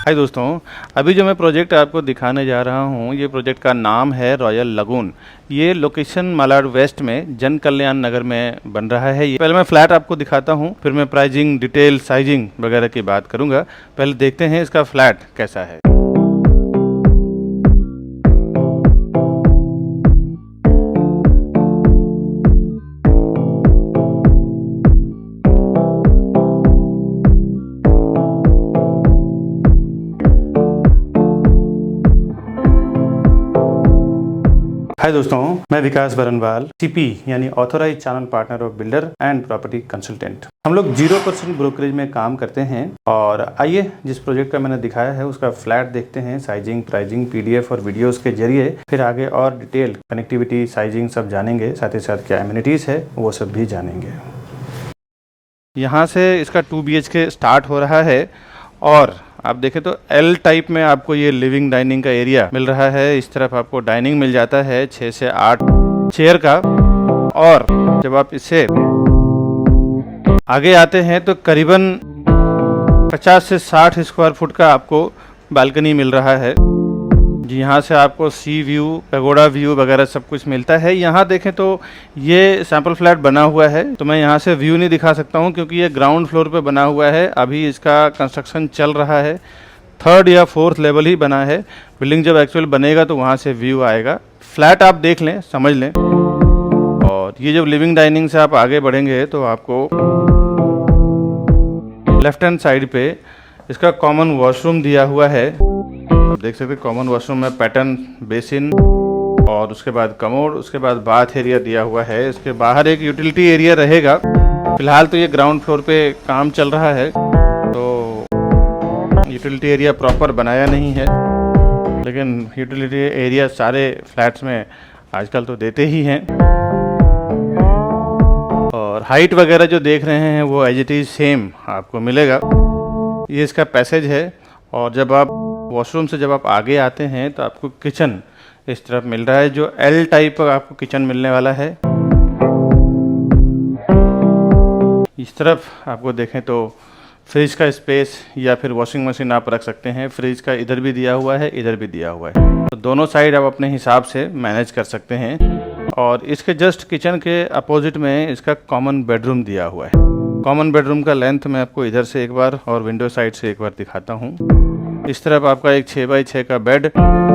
हाय दोस्तों, अभी जो मैं प्रोजेक्ट आपको दिखाने जा रहा हूँ, ये प्रोजेक्ट का नाम है रॉयल लगून। ये लोकेशन मालाड वेस्ट में जन कल्याण नगर में बन रहा है। ये पहले मैं फ्लैट आपको दिखाता हूँ, फिर मैं प्राइजिंग, डिटेल, साइजिंग वगैरह की बात करूँगा। पहले देखते हैं इसका फ्लैट कैसा है। हाय दोस्तों, मैं विकास बरनवाल, सीपी यानी authorise channel partner of builder and property consultant. हम लोग 0% ब्रोकरेज में काम करते हैं। और आइए जिस प्रोजेक्ट का मैंने दिखाया है उसका फ्लैट देखते हैं, साइजिंग, प्राइजिंग, पीडीएफ और वीडियोस के जरिए। फिर आगे और डिटेल, कनेक्टिविटी, साइजिंग सब जानेंगे, साथ ही साथ क्या एमिनिटीज़ है वो सब भी जानेंगे। यहाँ से इसका 2 BHK स्टार्ट हो रहा है और आप देखें तो एल टाइप में आपको ये लिविंग डाइनिंग का एरिया मिल रहा है। इस तरफ आपको डाइनिंग मिल जाता है 6 से 8 चेयर का। और जब आप इससे आगे आते हैं तो करीबन 50 से 60 स्क्वायर फुट का आपको बालकनी मिल रहा है। जी, यहाँ से आपको सी व्यू, पैगोडा व्यू वगैरह सब कुछ मिलता है। यहाँ देखें तो ये सैंपल फ्लैट बना हुआ है, तो मैं यहाँ से व्यू नहीं दिखा सकता हूँ क्योंकि ये ग्राउंड फ्लोर पे बना हुआ है। अभी इसका कंस्ट्रक्शन चल रहा है, 3rd या 4th लेवल ही बना है। बिल्डिंग जब एक्चुअल बनेगा तो वहाँ से व्यू आएगा। फ्लैट आप देख लें, समझ लें। और ये जब लिविंग डाइनिंग से आप आगे बढ़ेंगे तो आपको लेफ्ट हैंड साइड पे इसका कॉमन वॉशरूम दिया हुआ है। आप देख सकते हैं कॉमन वॉशरूम में पैटर्न, बेसिन और उसके बाद कमोड, उसके बाद बाथ एरिया दिया हुआ है। इसके बाहर एक यूटिलिटी एरिया रहेगा। फिलहाल तो ये ग्राउंड फ्लोर पे काम चल रहा है, तो यूटिलिटी एरिया प्रॉपर बनाया नहीं है, लेकिन यूटिलिटी एरिया सारे फ्लैट्स में आजकल तो देते ही हैं। और हाइट वगैरह जो देख रहे हैं वो एज इट इज़ सेम आपको मिलेगा। ये इसका पैसेज है। और जब आप वॉशरूम से जब आप आगे आते हैं तो आपको किचन इस तरफ मिल रहा है, जो एल टाइप का आपको किचन मिलने वाला है। इस तरफ आपको देखें तो फ्रिज का स्पेस या फिर वॉशिंग मशीन आप रख सकते हैं। फ्रिज का इधर भी दिया हुआ है, इधर भी दिया हुआ है, तो दोनों साइड आप अपने हिसाब से मैनेज कर सकते हैं। और इसके जस्ट किचन के अपोजिट में इसका कॉमन बेडरूम दिया हुआ है। कॉमन बेडरूम का लेंथ मैं आपको इधर से एक बार और विंडो साइड से एक बार दिखाता हूँ। इस तरफ आपका एक 6x6 का बेड,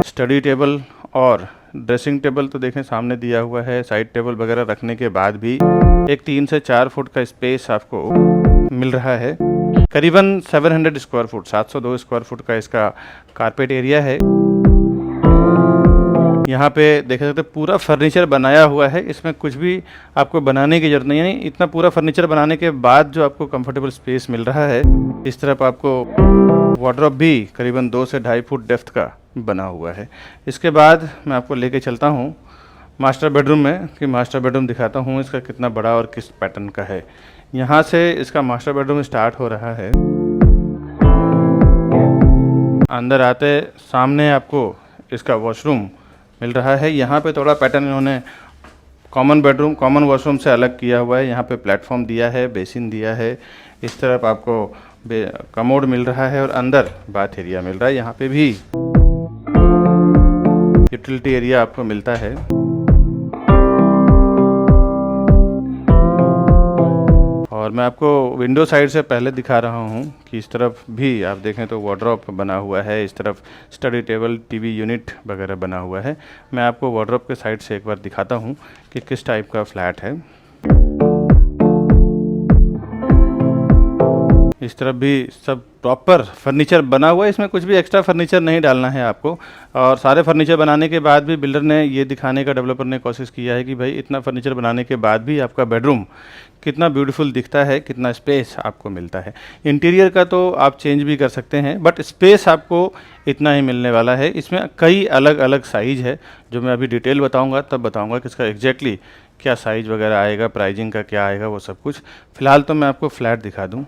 स्टडी टेबल और ड्रेसिंग टेबल तो देखें सामने दिया हुआ है। साइड टेबल वगैरह रखने के बाद भी एक 3 से 4 फुट का स्पेस आपको मिल रहा है। करीबन 700 स्क्वायर फुट, 702 स्क्वायर फुट का इसका कारपेट एरिया है। यहाँ पे देख सकते हैं पूरा फर्नीचर बनाया हुआ है, इसमें कुछ भी आपको बनाने की जरूरत नहीं है। इतना पूरा फर्नीचर बनाने के बाद जो आपको कंफर्टेबल स्पेस मिल रहा है, इस तरफ आपको वार्डरोब भी करीबन 2 से 2.5 फुट डेप्थ का बना हुआ है। इसके बाद मैं आपको लेके चलता हूँ मास्टर बेडरूम में, कि मास्टर बेडरूम दिखाता हूँ इसका कितना बड़ा और किस पैटर्न का है। यहाँ से इसका मास्टर बेडरूम स्टार्ट हो रहा है। अंदर आते सामने आपको इसका वॉशरूम मिल रहा है। यहाँ पे थोड़ा पैटर्न इन्होंने कॉमन बेडरूम, कॉमन वॉशरूम से अलग किया हुआ है। यहाँ पे प्लेटफॉर्म दिया है, बेसिन दिया है। इस तरफ आपको कमोड मिल रहा है और अंदर बाथ एरिया मिल रहा है। यहाँ पे भी यूटिलिटी एरिया आपको मिलता है। और मैं आपको विंडो साइड से पहले दिखा रहा हूँ कि इस तरफ भी आप देखें तो वार्डरोब बना हुआ है। इस तरफ स्टडी टेबल, टीवी यूनिट वगैरह बना हुआ है। मैं आपको वार्डरोब के साइड से एक बार दिखाता हूँ कि किस टाइप का फ्लैट है। इस तरफ भी सब प्रॉपर फर्नीचर बना हुआ है, इसमें कुछ भी एक्स्ट्रा फर्नीचर नहीं डालना है आपको। और सारे फर्नीचर बनाने के बाद भी बिल्डर ने ये दिखाने का, डेवलपर ने कोशिश किया है कि भाई इतना फर्नीचर बनाने के बाद भी आपका बेडरूम कितना ब्यूटीफुल दिखता है, कितना स्पेस आपको मिलता है। इंटीरियर का तो आप चेंज भी कर सकते हैं, बट स्पेस आपको इतना ही मिलने वाला है। इसमें कई अलग अलग साइज़ है, जो मैं अभी डिटेल बताऊँगा तब बताऊँगा कि इसका एग्जैक्टली क्या साइज़ वगैरह आएगा, प्राइजिंग का क्या आएगा, वो सब कुछ। फ़िलहाल तो मैं आपको फ्लैट दिखा दूँ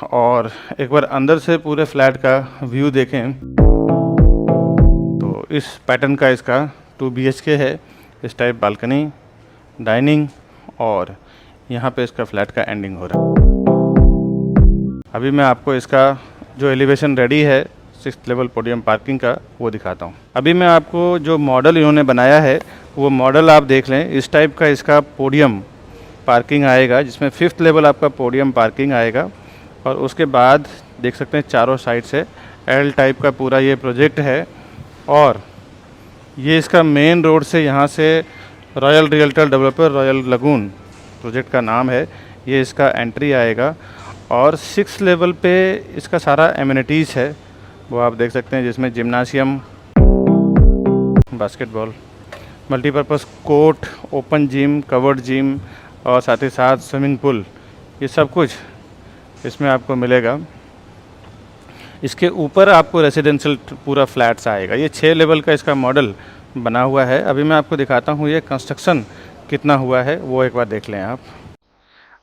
और एक बार अंदर से पूरे फ्लैट का व्यू देखें तो इस पैटर्न का इसका 2 BHK है। इस टाइप बालकनी, डाइनिंग और यहाँ पे इसका फ्लैट का एंडिंग हो रहा है। अभी मैं आपको इसका जो एलिवेशन रेडी है 6th लेवल पोडियम पार्किंग का वो दिखाता हूँ। अभी मैं आपको जो मॉडल इन्होंने बनाया है वो मॉडल आप देख लें। इस टाइप का इसका पोडियम पार्किंग आएगा, जिसमें 5th लेवल आपका पोडियम पार्किंग आएगा। और उसके बाद देख सकते हैं चारों साइड से एल टाइप का पूरा ये प्रोजेक्ट है। और ये इसका मेन रोड से यहाँ से royal realtor developer royal lagoon project का नाम है, ये इसका एंट्री आएगा। और 6th लेवल पे इसका सारा एमिनिटीज़ है वो आप देख सकते हैं, जिसमें gymnasium, basketball, multipurpose court, open gym, covered gym और साथ ही साथ स्विमिंग पूल, ये सब कुछ इसमें आपको मिलेगा। इसके ऊपर आपको रेजिडेंशियल पूरा फ्लैट्स आएगा। ये 6 लेवल का इसका मॉडल बना हुआ है। अभी मैं आपको दिखाता हूँ ये कंस्ट्रक्शन कितना हुआ है, वो एक बार देख लें आप।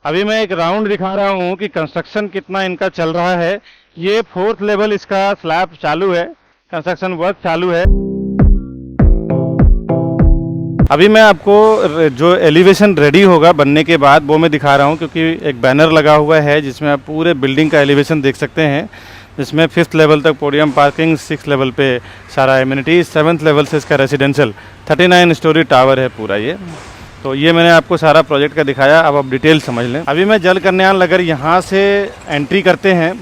अभी मैं एक राउंड दिखा रहा हूँ कि कंस्ट्रक्शन कितना इनका चल रहा है। ये 4th लेवल इसका स्लैब चालू है, कंस्ट्रक्शन वर्क चालू है। अभी मैं आपको जो एलिवेशन रेडी होगा बनने के बाद वो मैं दिखा रहा हूँ, क्योंकि एक बैनर लगा हुआ है जिसमें आप पूरे बिल्डिंग का एलिवेशन देख सकते हैं, जिसमें 5th लेवल तक पोडियम पार्किंग, 6th लेवल पे सारा एमिनिटीज, 7th लेवल से इसका रेजिडेंशियल 39 स्टोरी टावर है पूरा ये। तो ये मैंने आपको सारा प्रोजेक्ट का दिखाया, अब आप डिटेल समझ लें। अभी मैं जल कल्याण नगर यहाँ से एंट्री करते हैं।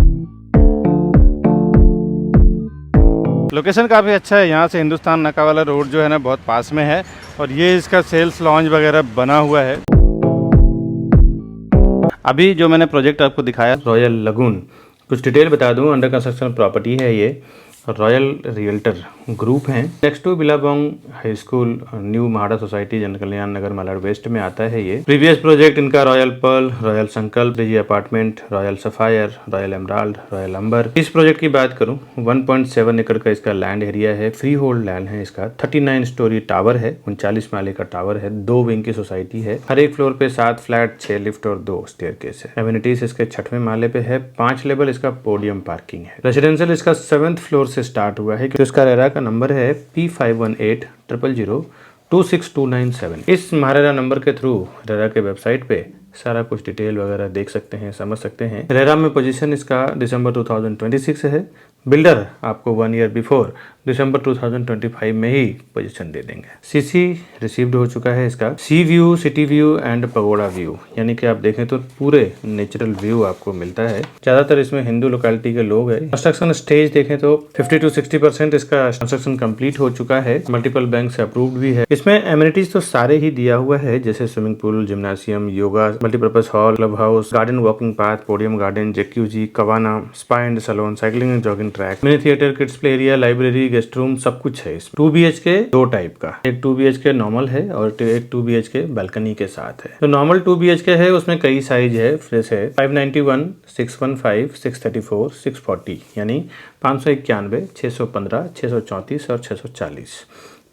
लोकेशन काफ़ी अच्छा है, यहाँ से हिंदुस्तान नका वाला रोड जो है ना बहुत पास में है। और ये इसका सेल्स लॉन्ज वगैरह बना हुआ है। अभी जो मैंने प्रोजेक्ट आपको दिखाया रॉयल लगून, कुछ डिटेल बता दूं, अंडर कंस्ट्रक्शन प्रॉपर्टी है ये, रॉयल रियल्टर ग्रुप हैं। Next to Billabong high school, new MHADA society, Jan Kalyan Nagar, Malad west में आता है ये। प्रीवियस प्रोजेक्ट इनका रॉयल पर्ल, रॉयल संकल्प, रिजी apartment, royal sapphire, royal emerald, royal amber. इस प्रोजेक्ट की बात करूं 1.7 एकड़ का इसका लैंड एरिया है, फ्री होल्ड लैंड है इसका। 39 स्टोरी टावर है, 39 माले का टावर है, 2 विंग की सोसाइटी है। हर एक फ्लोर पे 7 फ्लैट, 6 लिफ्ट और 2 स्टेयरकेस है। एमिनिटीज इसके 6वें माले पे है। 5 लेवल इसका पोडियम पार्किंग है। रेजिडेंशियल इसका 7th फ्लोर से स्टार्ट हुआ है। तो इसका रेरा का नंबर है P518000026297। इस महारेरा नंबर के थ्रू रेरा के वेबसाइट पे सारा कुछ डिटेल वगैरह देख सकते हैं, समझ सकते हैं। रेरा में पोजीशन इसका दिसंबर 2026 है। बिल्डर आपको 1 ईयर बिफोर दिसंबर 2025 में ही पोजीशन दे देंगे। सीसी रिसीव्ड हो चुका है इसका। सी view, city view and pagoda view, यानी कि आप देखें तो पूरे नेचुरल व्यू आपको मिलता है। ज्यादातर इसमें हिंदू लोकेलिटी के लोग हैं। कंस्ट्रक्शन स्टेज देखें तो 50 to 60% इसका कंस्ट्रक्शन कंप्लीट हो चुका है। मल्टीपल बैंक से अप्रूव्ड भी है। इसमें एमिनिटीज तो सारे ही दिया हुआ है, जैसे swimming pool, gymnasium, yoga, multipurpose hall, club house, garden, walking path, podium garden, jacuzzi, cabana, spa and salon, cycling and jogging track, mini theatre, kids play area, library, guest room, सब कुछ है इसमें। 2 BHK 2 टाइप का, एक 2 BHK normal है और एक 2 BHK balcony के साथ है। तो नॉर्मल 2 BHK है, उसमें कई साइज है, जैसे 591, 615, 634, 640, यानी 591, 615, 634 और 640।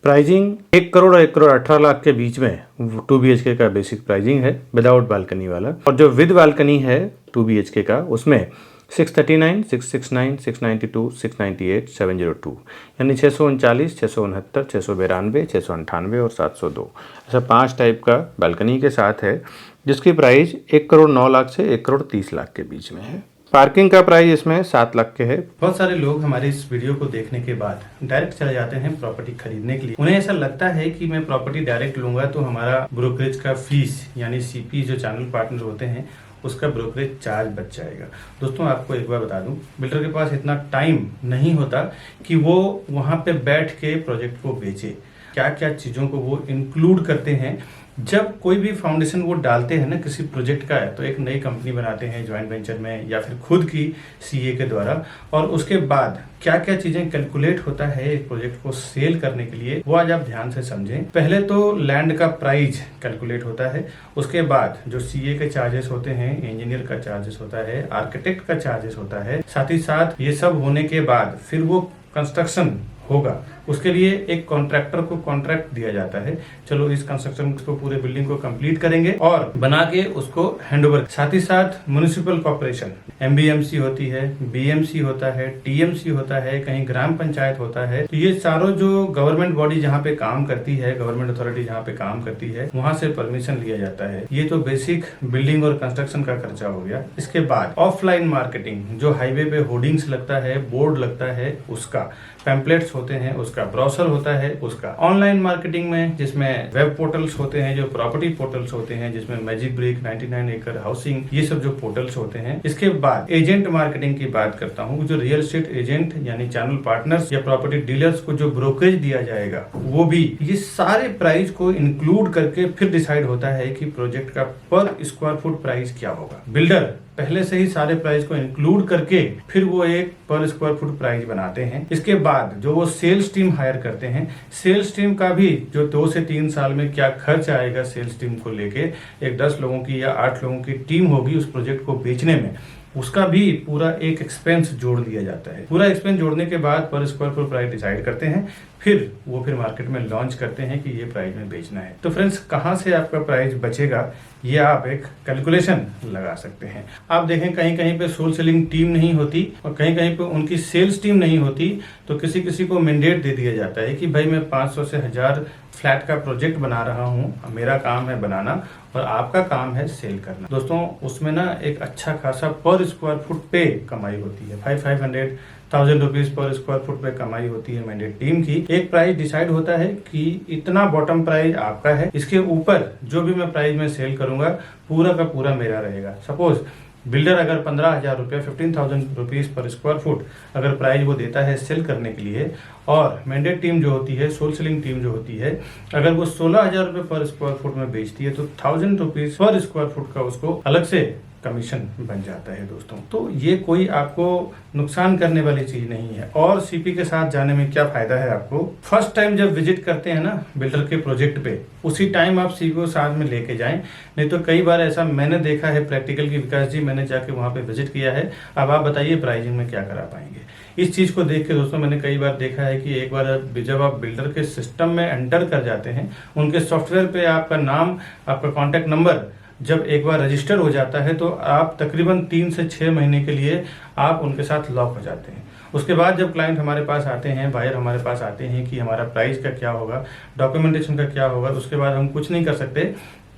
प्राइजिंग 1 करोड़ और 1 करोड़ 18 लाख के बीच में 2 BHK का बेसिक प्राइजिंग है, विदाउट बालकनी वाला। और जो विद बालकनी है 2 BHK का, उसमें 639, 669, 692, 698, 702, यानी 639, 669, 692, 698 और 702, ऐसा 5 टाइप का बालकनी के साथ है, जिसकी प्राइस 1 करोड़ 9 लाख से 1 करोड़ 30 लाख के बीच में है। पार्किंग का प्राइस इसमें 7 लाख के है। बहुत सारे लोग हमारे इस वीडियो को देखने के बाद डायरेक्ट चले जाते हैं प्रॉपर्टी खरीदने के लिए। उन्हें ऐसा लगता है कि मैं प्रॉपर्टी डायरेक्ट लूंगा तो हमारा ब्रोकरेज का फीस यानी सीपी जो चैनल पार्टनर होते हैं उसका ब्रोकरेज चार्ज बच जाएगा। दोस्तों आपको एक बार बता दूं, बिल्डर के पास इतना टाइम नहीं होता कि वो वहां पे बैठ के प्रोजेक्ट को बेचे। क्या क्या चीजों को वो इंक्लूड करते हैं। जब कोई भी फाउंडेशन वो डालते हैं ना किसी प्रोजेक्ट का है, तो एक नई कंपनी बनाते हैं ज्वाइंट वेंचर में या फिर खुद की सीए के द्वारा, और उसके बाद क्या क्या चीजें कैलकुलेट होता है एक प्रोजेक्ट को सेल करने के लिए, वो आज आप ध्यान से समझें। पहले तो लैंड का प्राइस कैलकुलेट होता है, उसके बाद जो सीए के चार्जेस होते हैं, इंजीनियर का चार्जेस होता है, आर्किटेक्ट का चार्जेस होता है, साथ ही साथ ये सब होने के बाद फिर वो कंस्ट्रक्शन होगा उसके लिए एक कॉन्ट्रैक्टर को कॉन्ट्रैक्ट दिया जाता है। चलो इस कंस्ट्रक्शन को पूरे बिल्डिंग को कंप्लीट करेंगे और बना के उसको हैंडओवर। साथ ही साथ म्युनिसिपल कॉर्पोरेशन, एमबीएमसी होती है, बीएमसी होता है, टीएमसी होता है, कहीं ग्राम पंचायत होता है। तो ये चारों जो गवर्नमेंट बॉडी जहाँ पे काम करती है, गवर्नमेंट अथॉरिटी जहाँ पे काम करती है, वहां से परमिशन लिया जाता है। ये तो बेसिक बिल्डिंग और कंस्ट्रक्शन का खर्चा हो गया। इसके बाद ऑफलाइन मार्केटिंग, जो हाईवे पे होर्डिंग्स लगता है, बोर्ड लगता है, उसका पैम्पलेट्स होते हैं, उसका ब्रोशर होता है, उसका ऑनलाइन मार्केटिंग में जिसमें वेब पोर्टल्स होते हैं, जो प्रॉपर्टी पोर्टल्स होते हैं, जिसमें मैजिक ब्रिक, 99 एकड़ हाउसिंग, ये सब जो पोर्टल्स होते हैं। इसके बाद एजेंट मार्केटिंग की बात करता हूँ, जो रियल एस्टेट एजेंट यानी चैनल पार्टनर्स या प्रॉपर्टी डीलर्स को जो ब्रोकरेज दिया जाएगा, वो भी ये सारे प्राइस को इंक्लूड करके फिर डिसाइड होता है कि प्रोजेक्ट का पर स्क्वायर फुट प्राइस क्या होगा। बिल्डर पहले से ही सारे प्राइस को इंक्लूड करके फिर वो एक पर स्क्वायर फुट प्राइस बनाते हैं। इसके बाद जो वो सेल्स टीम हायर करते हैं, सेल्स टीम का भी जो 2 से 3 साल में क्या खर्च आएगा सेल्स टीम को लेके, एक 10 लोगों की या 8 लोगों की टीम होगी उस प्रोजेक्ट को बेचने में, उसका भी पूरा एक एक्सपेंस जोड़ दिया जाता है। पूरा एक्सपेंस जोड़ने के बाद पर स्क्वायर फुट प्राइस डिसाइड करते हैं, फिर मार्केट में लॉन्च करते हैं कि ये प्राइस में बेचना है। तो फ्रेंड्स, कहाँ से आपका प्राइस बचेगा ये आप एक कैलकुलेशन लगा सकते हैं। आप देखें कहीं कहीं पे सोल सेलिंग टीम नहीं होती और कहीं कहीं पे उनकी सेल्स टीम नहीं होती, तो किसी किसी को मैंडेट दे दिया जाता है कि भाई मैं 500 से 1000 फ्लैट का प्रोजेक्ट बना रहा हूँ, मेरा काम है बनाना और आपका काम है सेल करना। दोस्तों, उसमें ना एक अच्छा खासा पर स्क्वायर फुट पे कमाई होती है। 500,000 रुपीज पर स्क्वायर फुट पे कमाई होती है मैंडेट टीम की। एक प्राइस डिसाइड होता है कि इतना बॉटम प्राइस आपका है, इसके ऊपर जो भी मैं प्राइस में सेल करूंगा पूरा का पूरा मेरा रहेगा। सपोज बिल्डर अगर 15,000 रुपया 15,000 रुपीज पर स्क्वायर फुट अगर प्राइस वो देता है सेल करने के लिए, और मैंडेट टीम जो होती है, सोल सेलिंग टीम जो होती है, अगर वो 16,000 रुपये पर स्क्वायर फुट में बेचती है तो 1000 रुपीज पर स्क्वायर फुट का उसको अलग से कमीशन बन जाता है। दोस्तों, तो ये कोई आपको नुकसान करने वाली चीज नहीं है। और सीपी के साथ जाने में क्या फायदा है आपको, फर्स्ट टाइम जब विजिट करते हैं ना बिल्डर के प्रोजेक्ट पे, उसी टाइम आप सीपी को साथ में लेके जाएं। नहीं तो कई बार ऐसा मैंने देखा है प्रैक्टिकल की, विकास जी मैंने जाके वहां पे विजिट किया है। अब आप बताइए प्राइसिंग में क्या करा पाएंगे। इस चीज को देख के दोस्तों मैंने कई बार देखा है कि एक बार जब आप बिल्डर के सिस्टम में एंटर कर जाते हैं, उनके सॉफ्टवेयर पे आपका नाम, आपका कॉन्टेक्ट नंबर जब एक बार रजिस्टर हो जाता है तो आप तकरीबन 3 से 6 महीने के लिए आप उनके साथ लॉक हो जाते हैं। उसके बाद जब क्लाइंट हमारे पास आते हैं, बायर हमारे पास आते हैं कि हमारा प्राइस का क्या होगा, डॉक्यूमेंटेशन का क्या होगा, उसके बाद हम कुछ नहीं कर सकते,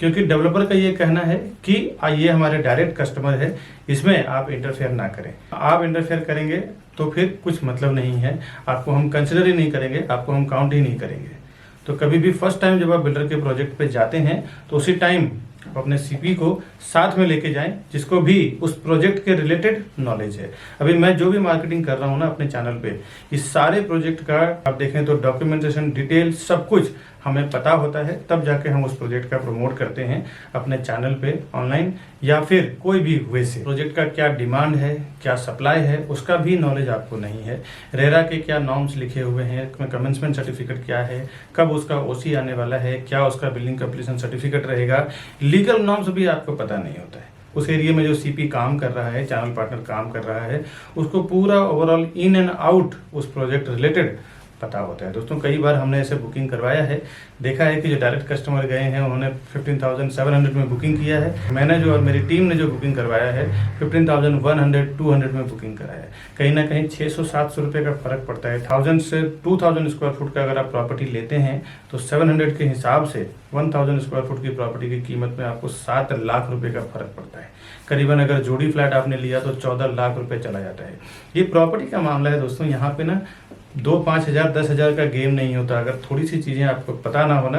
क्योंकि डेवलपर का ये कहना है कि ये हमारे डायरेक्ट कस्टमर है, इसमें आप इंटरफेयर ना करें। आप इंटरफेयर करेंगे तो फिर कुछ मतलब नहीं है, आपको हम कंसिडर ही नहीं करेंगे, आपको हम काउंट ही नहीं करेंगे। तो कभी भी फर्स्ट टाइम जब आप बिल्डर के प्रोजेक्ट पे जाते हैं तो उसी टाइम आप अपने सीपी को साथ में लेके जाएं, जिसको भी उस प्रोजेक्ट के रिलेटेड नॉलेज है। अभी मैं जो भी मार्केटिंग कर रहा हूं ना अपने चैनल पे, इस सारे प्रोजेक्ट का आप देखें तो डॉक्यूमेंटेशन, डिटेल सब कुछ हमें पता होता है, तब जाके हम उस प्रोजेक्ट का प्रमोट करते हैं अपने चैनल पे, ऑनलाइन या फिर कोई भी वे से। प्रोजेक्ट का क्या डिमांड है, क्या सप्लाई है, उसका भी नॉलेज आपको नहीं है। रेरा के क्या नॉर्म्स लिखे हुए हैं, कमेंसमेंट सर्टिफिकेट क्या है, कब उसका ओसी आने वाला है, क्या उसका बिल्डिंग कंप्लीशन सर्टिफिकेट रहेगा, लीगल नॉर्म्स भी आपको पता नहीं होता है। उस एरिया में जो सीपी काम कर रहा है, चैनल पार्टनर काम कर रहा है, उसको पूरा ओवरऑल इन एंड आउट उस प्रोजेक्ट रिलेटेड पता होता है। दोस्तों, कई बार हमने ऐसे बुकिंग करवाया है, देखा है कि जो डायरेक्ट कस्टमर गए हैं उन्होंने 15,700 में बुकिंग किया है। मैंने जो और मेरी टीम ने जो बुकिंग करवाया है 15,100, 200 में बुकिंग कराया है। कहीं ना कहीं 600-700 रुपये का फर्क पड़ता है। 1000 से 2000 स्क्वायर फुट का अगर आप प्रॉपर्टी लेते हैं तो 700 के हिसाब से 1000 स्क्वायर फुट की प्रॉपर्टी की कीमत में आपको 7 लाख रुपए का फर्क पड़ता है। करीबन अगर जोड़ी फ्लैट आपने लिया तो 14 लाख रुपए चला जाता है। ये प्रॉपर्टी का मामला है दोस्तों। यहाँ पे ना 2-5 हजार 10 हजार का गेम नहीं होता। अगर थोड़ी सी चीजें आपको पता ना हो ना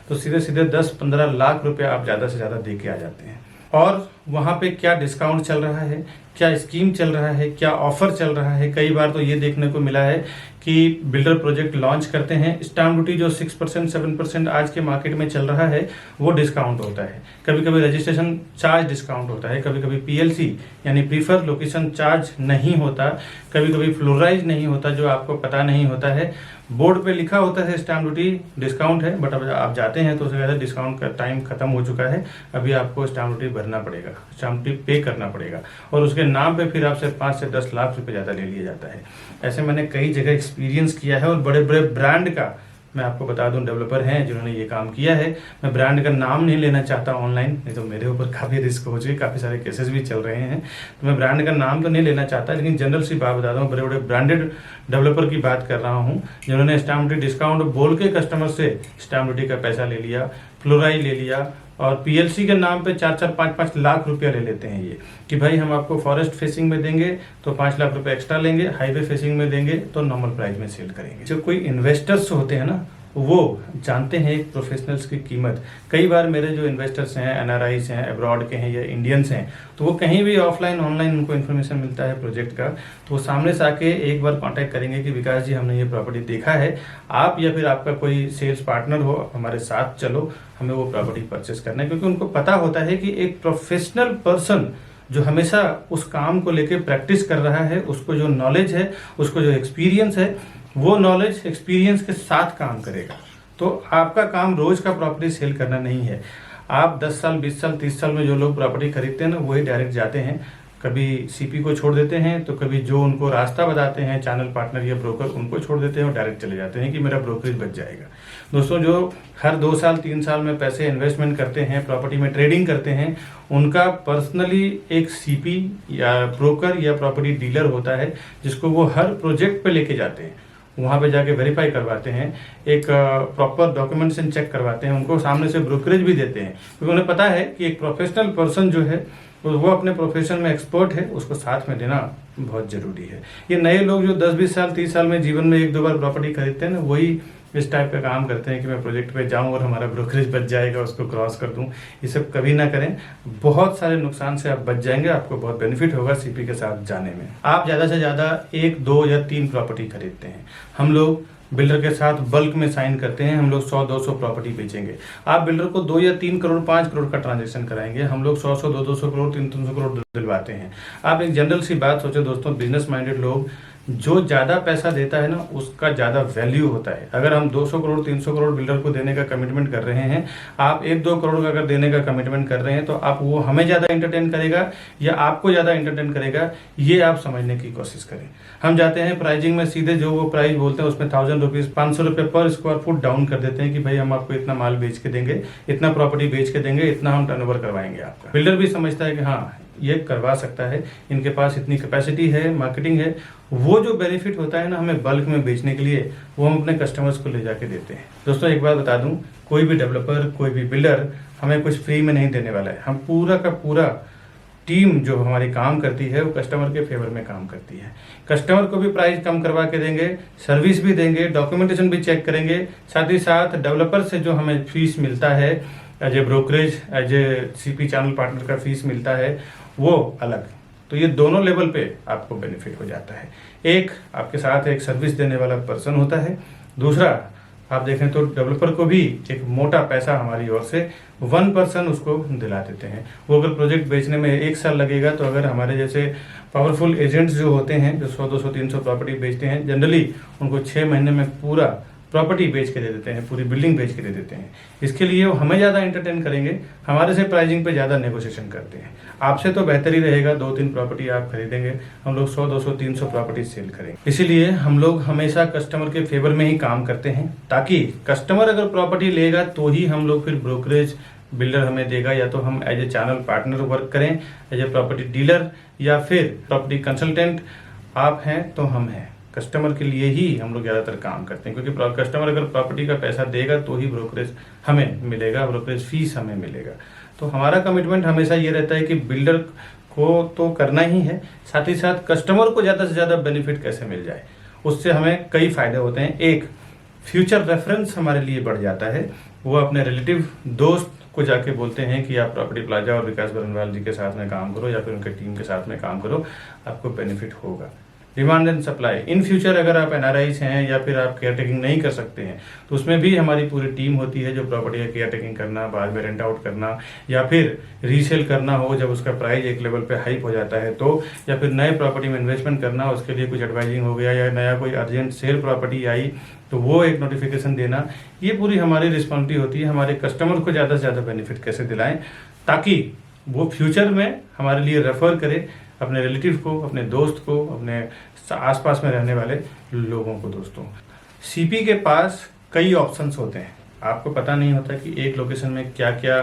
तो सीधे सीधे 10-15 लाख रुपए आप ज्यादा से ज्यादा दे के आ जाते हैं। और वहां पे क्या डिस्काउंट चल रहा है, क्या स्कीम चल रहा है, क्या ऑफर चल रहा है। कई बार तो ये देखने को मिला है कि बिल्डर प्रोजेक्ट लॉन्च करते हैं, स्टाम्प ड्यूटी जो 6% 7% आज के मार्केट में चल रहा है वो डिस्काउंट होता है। कभी कभी रजिस्ट्रेशन चार्ज डिस्काउंट होता है, कभी कभी पीएलसी यानी प्रीफर लोकेशन चार्ज नहीं होता, कभी कभी फ्लोराइज नहीं होता जो आपको पता नहीं होता है। बोर्ड पे लिखा होता है स्टाम्प ड्यूटी डिस्काउंट है, बट अब आप जाते हैं तो उसके बाद डिस्काउंट का टाइम खत्म हो चुका है। अभी आपको स्टाम्प ड्यूटी भरना पड़ेगा, स्टाम्प ड्यूटी पे करना पड़ेगा और उसके नाम पे फिर आपसे 5 से 10 लाख रुपए ज़्यादा ले लिया जाता है। ऐसे मैंने कई जगह एक्सपीरियंस किया है और बड़े बड़े ब्रांड का मैं आपको बता दूं डेवलपर हैं जिन्होंने ये काम किया है। मैं ब्रांड का नाम नहीं लेना चाहता ऑनलाइन, नहीं तो मेरे ऊपर काफ़ी रिस्क हो चुके, काफ़ी सारे केसेस भी चल रहे हैं, तो मैं ब्रांड का नाम तो नहीं लेना चाहता, लेकिन जनरल सी बात बता दूँ, बड़े बड़े ब्रांडेड डेवलपर की बात कर रहा हूँ जिन्होंने स्टैम्प ड्यूटी डिस्काउंट बोल के कस्टमर से स्टैम्प ड्यूटी का पैसा ले लिया, फ्लोराई ले लिया और पीएलसी के नाम पे 4-4, 5-5 लाख रुपया ले लेते हैं ये कि भाई हम आपको फॉरेस्ट फेसिंग में देंगे तो 5 लाख रुपए एक्स्ट्रा लेंगे, हाईवे फेसिंग में देंगे तो नॉर्मल प्राइस में सेल करेंगे। जो कोई इन्वेस्टर्स होते हैं ना वो जानते हैं एक प्रोफेशनल्स की कीमत। कई बार मेरे जो इन्वेस्टर्स हैं, एनआरआईस हैं, अब्रॉड के हैं या इंडियंस हैं, तो वो कहीं भी ऑफलाइन ऑनलाइन उनको इन्फॉर्मेशन मिलता है प्रोजेक्ट का, तो वो सामने से आके एक बार कांटेक्ट करेंगे कि विकास जी हमने ये प्रॉपर्टी देखा है, आप या फिर आपका कोई सेल्स पार्टनर हो हमारे साथ चलो, हमें वो प्रॉपर्टी परचेस करना है। क्योंकि उनको पता होता है कि एक प्रोफेशनल पर्सन जो हमेशा उस काम को लेके प्रैक्टिस कर रहा है, उसको जो नॉलेज है, उसको जो एक्सपीरियंस है, वो नॉलेज एक्सपीरियंस के साथ काम करेगा। तो आपका काम रोज का प्रॉपर्टी सेल करना नहीं है। आप 10 साल, 20 साल, 30 साल में जो लोग प्रॉपर्टी खरीदते हैं ना, वही डायरेक्ट जाते हैं, कभी सीपी को छोड़ देते हैं, तो कभी जो उनको रास्ता बताते हैं चैनल पार्टनर या ब्रोकर, उनको छोड़ देते हैं और डायरेक्ट चले जाते हैं कि मेरा ब्रोकरेज बच जाएगा। दोस्तों, जो हर 2 साल 3 साल में पैसे इन्वेस्टमेंट करते हैं, प्रॉपर्टी में ट्रेडिंग करते हैं, उनका पर्सनली एक सीपी या ब्रोकर या प्रॉपर्टी डीलर होता है जिसको वो हर प्रोजेक्ट पे लेके जाते हैं, वहाँ पे जाके वेरीफाई करवाते हैं, एक प्रॉपर डॉक्यूमेंटेशन चेक करवाते हैं, उनको सामने से ब्रोकरेज भी देते हैं, क्योंकि उन्हें पता है कि एक प्रोफेशनल पर्सन जो है वो अपने प्रोफेशन में एक्सपर्ट है, उसको साथ में देना बहुत जरूरी है। ये नए लोग जो 10-20 साल 30 साल में जीवन में 1-2 बार प्रॉपर्टी खरीदते हैं ना, वही इस टाइप का काम करते हैं कि मैं प्रोजेक्ट पे जाऊं और हमारा ब्रोकरेज बच जाएगा, उसको क्रॉस कर दूं। ये सब कभी ना करें, बहुत सारे नुकसान से आप बच जाएंगे, आपको बहुत बेनिफिट होगा सीपी के साथ जाने में। आप ज़्यादा से ज़्यादा 1, 2 या 3 प्रॉपर्टी खरीदते हैं, हम लोग बिल्डर के साथ बल्क में साइन करते हैं, हम लोग 100-200 प्रॉपर्टी बेचेंगे। आप बिल्डर को 2 या 3 करोड़ 5 करोड़ का ट्रांजेक्शन कराएंगे, हम लोग 100-100, 200 करोड़ 300 करोड़ दिलवाते हैं। आप एक जनरल सी बात सोचो दोस्तों, बिजनेस माइंडेड लोग, जो ज़्यादा पैसा देता है ना उसका ज़्यादा वैल्यू होता है। अगर हम 200 करोड़ 300 करोड़ बिल्डर को देने का कमिटमेंट कर रहे हैं, आप 1-2 करोड़ का अगर देने का कमिटमेंट कर रहे हैं, तो आप वो हमें ज़्यादा एंटरटेन करेगा या आपको ज़्यादा एंटरटेन करेगा, ये आप समझने की कोशिश करें। हम जाते हैं प्राइजिंग में सीधे जो वो प्राइस बोलते हैं उसमें 1000 रुपीज़ 500 रुपये पर स्क्वायर फुट डाउन कर देते हैं कि भाई हम आपको इतना माल बेच के देंगे, इतना प्रॉपर्टी बेच के देंगे, इतना हम टर्नओवर करवाएंगे आपका। बिल्डर भी समझता है कि हाँ ये करवा सकता है, इनके पास इतनी कैपेसिटी है, मार्केटिंग है। वो जो बेनिफिट होता है ना हमें बल्क में बेचने के लिए, वो हम अपने कस्टमर्स को ले जाके देते हैं। दोस्तों, एक बात बता दूं, कोई भी डेवलपर, कोई भी बिल्डर हमें कुछ फ्री में नहीं देने वाला है। हम पूरा का पूरा टीम जो हमारी काम करती है वो कस्टमर के फेवर में काम करती है। कस्टमर को भी प्राइस कम करवा के देंगे, सर्विस भी देंगे, डॉक्यूमेंटेशन भी चेक करेंगे, साथ ही साथ डेवलपर से जो हमें फीस मिलता है as a brokerage, as a CP channel partner का फीस मिलता है, वो अलग। तो ये दोनों लेवल पे आपको बेनिफिट हो जाता है। एक, आपके साथ एक सर्विस देने वाला पर्सन होता है, दूसरा आप देखें तो डेवलपर को भी एक मोटा पैसा हमारी ओर से 1% उसको दिला देते हैं। वो अगर प्रोजेक्ट बेचने में 1 साल लगेगा, तो अगर हमारे जैसे पावरफुल एजेंट्स जो होते हैं जो 100-200 300 प्रॉपर्टी बेचते हैं, जनरली उनको 6 महीने में पूरा प्रॉपर्टी बेच के दे देते हैं, पूरी बिल्डिंग बेच के दे देते हैं। इसके लिए वो हमें ज़्यादा एंटरटेन करेंगे, हमारे से प्राइसिंग पे ज़्यादा नेगोशिएशन करते हैं। आपसे तो बेहतर ही रहेगा, 2-3 प्रॉपर्टी आप खरीदेंगे, हम लोग 100-200 300 प्रॉपर्टी सेल करेंगे। इसीलिए हम लोग हमेशा कस्टमर के फेवर में ही काम करते हैं, ताकि कस्टमर अगर प्रॉपर्टी लेगा तो ही हम लोग फिर ब्रोकरेज बिल्डर हमें देगा, या तो हम as a channel partner work करें, एज ए प्रॉपर्टी डीलर, या फिर प्रॉपर्टी कंसल्टेंट आप हैं तो हम हैं। कस्टमर के लिए ही हम लोग ज़्यादातर काम करते हैं, क्योंकि कस्टमर अगर प्रॉपर्टी का पैसा देगा तो ही ब्रोकरेज हमें मिलेगा, ब्रोकरेज फीस हमें मिलेगा। तो हमारा कमिटमेंट हमेशा ये रहता है कि बिल्डर को तो करना ही है, साथ ही साथ कस्टमर को ज़्यादा से ज़्यादा बेनिफिट कैसे मिल जाए, उससे हमें कई फायदे होते हैं। एक, फ्यूचर रेफरेंस हमारे लिए बढ़ जाता है। वो अपने रिलेटिव दोस्त को जाके बोलते हैं कि आप प्रॉपर्टी प्लाजा और विकास बरनवाल जी के साथ में काम करो, या फिर उनके टीम के साथ में काम करो, आपको बेनिफिट होगा। Demand and supply, in future अगर आप एनआरआईस हैं या फिर आप केयर टेकिंग नहीं कर सकते हैं, तो उसमें भी हमारी पूरी टीम होती है जो प्रॉपर्टी का केयर टेकिंग करना, बाद में रेंट आउट करना, या फिर रीसेल करना हो जब उसका प्राइस एक लेवल पे हाइप हो जाता है तो, या फिर नए प्रॉपर्टी में इन्वेस्टमेंट करना, उसके लिए कुछ एडवाइजिंग हो गया, या नया कोई अर्जेंट सेल प्रॉपर्टी आई तो वो एक नोटिफिकेशन देना, ये पूरी हमारी रिस्पॉन्सिबिलिटी होती है। हमारे कस्टमर को ज़्यादा से ज़्यादा बेनिफिट कैसे दिलाएं ताकि वो फ्यूचर में हमारे लिए रेफर करे, अपने रिलेटिव को, अपने दोस्त को, अपने आसपास में रहने वाले लोगों को। दोस्तों, सीपी के पास कई ऑप्शंस होते हैं। आपको पता नहीं होता कि एक लोकेशन में क्या क्या,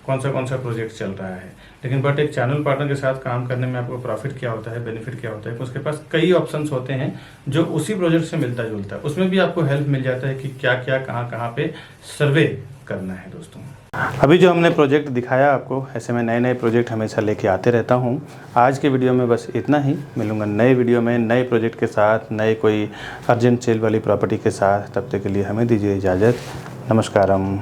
कौन सा प्रोजेक्ट चल रहा है, लेकिन बट एक चैनल पार्टनर के साथ काम करने में आपको प्रॉफिट क्या होता है, बेनिफिट क्या होता है, उसके पास कई ऑप्शंस होते हैं जो उसी प्रोजेक्ट से मिलता जुलता है। उसमें भी आपको हेल्प मिल जाता है कि क्या क्या कहाँ पे सर्वे करना है। दोस्तों, अभी जो हमने प्रोजेक्ट दिखाया आपको, ऐसे में नए नए प्रोजेक्ट हमेशा लेके आते रहता हूँ। आज के वीडियो में बस इतना ही। मिलूंगा नए वीडियो में नए प्रोजेक्ट के साथ, नए कोई अर्जेंट सेल वाली प्रॉपर्टी के साथ। तब तक के लिए हमें दीजिए इजाज़त। नमस्कारम।